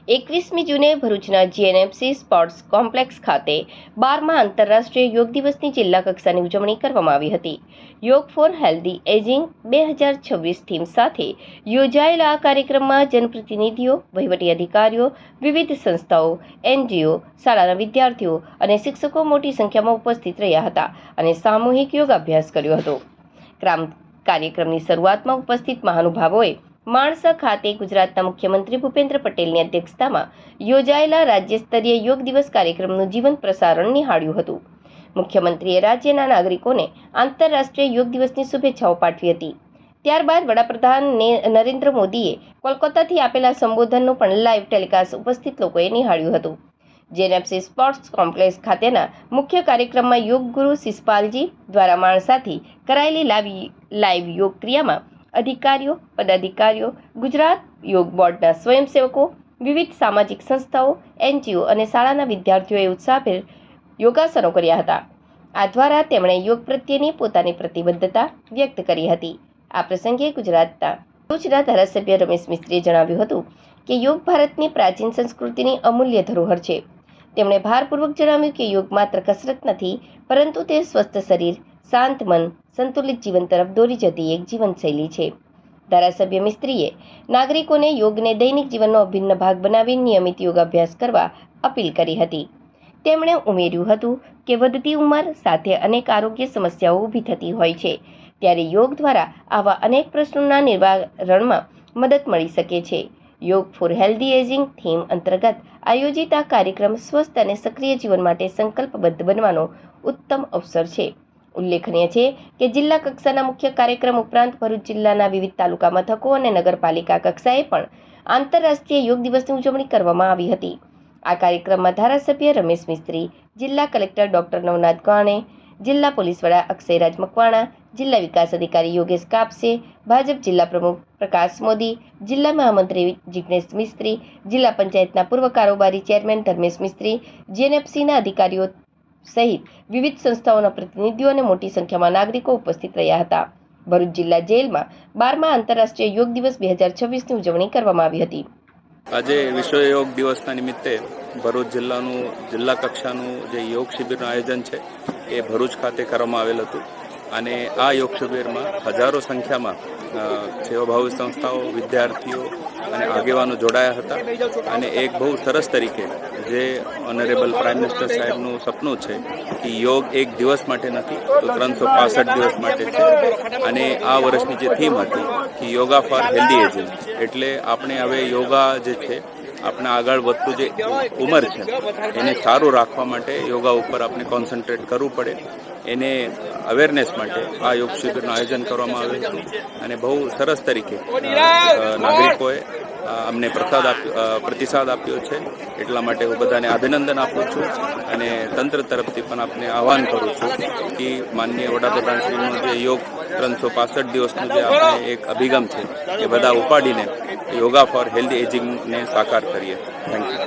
21મી જૂને ભરૂચના જીએનએફસી સ્પોર્ટ્સ કોમ્પ્લેક્સ ખાતે 12મા આંતરરાષ્ટ્રીય યોગ દિવસની જિલ્લા કક્ષાની ઉજવણી કરવામાં આવી હતી. યોગ ફોર હેલ્ધી એજિંગ 2026 થીમ સાથે યોજાયેલા આ કાર્યક્રમમાં જનપ્રતિનિધિઓ, વહીવટી અધિકારીઓ, વિવિધ સંસ્થાઓ, એનજીઓ, શાળાના વિદ્યાર્થીઓ અને શિક્ષકો મોટી સંખ્યામાં ઉપસ્થિત રહ્યા હતા અને સામૂહિક યોગાભ્યાસ કર્યો હતો. કાર્યક્રમની શરૂઆતમાં ઉપસ્થિત મહાનુભાવોએ માણસા ખાતે ગુજરાતના મુખ્યમંત્રી ભૂપેન્દ્ર પટેલની અધ્યક્ષતામાં યોજાયેલા રાજ્ય સ્તરીય યોગ દિવસ કાર્યક્રમનું જીવંત પ્રસારણ નિહાળ્યું હતું. મુખ્યમંત્રીએ રાજ્યના નાગરિકોને આંતરરાષ્ટ્રીય યોગ દિવસની શુભેચ્છાઓ પાઠવી હતી. ત્યારબાદ વડાપ્રધાન નરેન્દ્ર મોદીએ કોલકાતાથી આપેલા સંબોધનનું પણ લાઈવ ટેલિકાસ્ટ ઉપસ્થિત લોકોએ નિહાળ્યું હતું. જીએનએફસી સ્પોર્ટ્સ કોમ્પ્લેક્સ ખાતેના મુખ્ય કાર્યક્રમમાં યોગ ગુરુ શિષપાલજી દ્વારા માણસાથી કરાયેલી લાઈવ યોગ ક્રિયામાં અધિકારીઓ, પદાધિકારીઓ, ગુજરાત યોગ બોર્ડના સ્વયંસેવકો, વિવિધ સામાજિક સંસ્થાઓ, એનજીઓ અને શાળાના વિદ્યાર્થીઓએ ઉત્સાહભેર યોગાસનો કર્યા હતા. આ દ્વારા તેમણે યોગ પ્રત્યેની પોતાની પ્રતિબદ્ધતા વ્યક્ત કરી હતી. આ પ્રસંગે ભરૂચના ધારાસભ્ય રમેશ મિસ્ત્રીએ જણાવ્યું હતું કે યોગ ભારતની પ્રાચીન સંસ્કૃતિની અમૂલ્ય ધરોહર છે. તેમણે ભારપૂર્વક જણાવ્યું કે યોગ માત્ર કસરત નથી, પરંતુ તે સ્વસ્થ શરીર, શાંત મન, સંતુલિત જીવન તરફ દોરી જતી એક જીવનશૈલી છે. ધારાસભ્ય મિસ્ત્રીએ નાગરિકોને યોગને દૈનિક જીવનનો અભિન્ન ભાગ બનાવી નિયમિત યોગાભ્યાસ કરવા અપીલ કરી હતી. તેમણે ઉમેર્યું હતું કે વધતી ઉંમર સાથે અનેક આરોગ્ય સમસ્યાઓ ઊભી થતી હોય છે, ત્યારે યોગ દ્વારા આવા અનેક પ્રશ્નોના નિવારણમાં મદદ મળી શકે છે. યોગ ફોર હેલ્ધી એજિંગ થીમ અંતર્ગત આયોજિત આ કાર્યક્રમ સ્વસ્થ અને સક્રિય જીવન માટે સંકલ્પબદ્ધ બનવાનો ઉત્તમ અવસર છે. ઉલ્લેખનીય છે કે જિલ્લા કક્ષાના મુખ્ય કાર્યક્રમ ઉપરાંત ભરૂચ જિલ્લાના વિવિધ તાલુકા મથકો અને નગરપાલિકા કક્ષાએ પણ આંતરરાષ્ટ્રીય યોગ દિવસની ઉજવણી કરવામાં આવી હતી. આ કાર્યક્રમમાં ધારાસભ્ય રમેશ મિસ્ત્રી, જિલ્લા કલેક્ટર ડોક્ટર નવનાથ ગાણે, જિલ્લા પોલીસ વડા અક્ષયરાજ મકવાણા, જિલ્લા વિકાસ અધિકારી યોગેશ કાપસે, ભાજપ જિલ્લા પ્રમુખ પ્રકાશ મોદી, જિલ્લા મહામંત્રી જિગ્નેશ મિસ્ત્રી, જિલ્લા પંચાયતના પૂર્વ કારોબારી ચેરમેન ધર્મેશ મિસ્ત્રી, જીએનએફસીના અધિકારીઓ સહિત વિવિધ સંસ્થાઓના પ્રતિનિધિઓ અને મોટી સંખ્યામાં નાગરિકો ઉપસ્થિત રહ્યા હતા. ભરૂચ જિલ્લા જેલમાં 12મા આંતરરાષ્ટ્રીય યોગ દિવસ 2026ની ઉજવણી કરવામાં આવી હતી. આજે વિશ્વ યોગ દિવસના નિમિત્તે ભરૂચ જિલ્લાનું જિલ્લા કક્ષાનું જે યોગ શિબિરનું આયોજન છે એ ભરૂચ ખાતે કરવામાં આવેલ હતું અને આ યોગ શિબિરમાં હજારો સંખ્યામાં સેવાભાવી સંસ્થાઓ, વિદ્યાર્થીઓ અને આગેવાનો જોડાયા હતા અને એક બહુ સરસ તરીકે જે ઓનરેબલ પ્રાઇમ મિનિસ્ટર સાહેબનું સપનું છે કે યોગ એક દિવસ માટે નથી તો 365 દિવસ માટે છે અને આ વર્ષની જે થીમ હતી કે યોગા ફોર હેલ્ધી એજિંગ, એટલે આપણે હવે યોગા જે છે આપણા આગળ વધતું જે ઉંમર છે એને સારું રાખવા માટે યોગા ઉપર આપણે કોન્સન્ટ્રેટ કરવું પડે, એને અવેરનેસ માટે આ યોગ શિબિરનું આયોજન કરવામાં આવ્યું હતું અને બહુ સરસ તરીકે નાગરિકોએ અમને પ્રતિસાદ આપ્યો છે. એટલા માટે હું બધાને અભિનંદન આપું છું અને તંત્ર તરફથી પણ આપને આહવાન કરું છું કે માનનીય વડાપ્રધાનશ્રીનો જે યોગ 365 દિવસનું જે આપણે એક અભિગમ છે એ બધા ઉપાડીને યોગા ફોર હેલ્ધી એજિંગને સાકાર કરીએ. Thank you.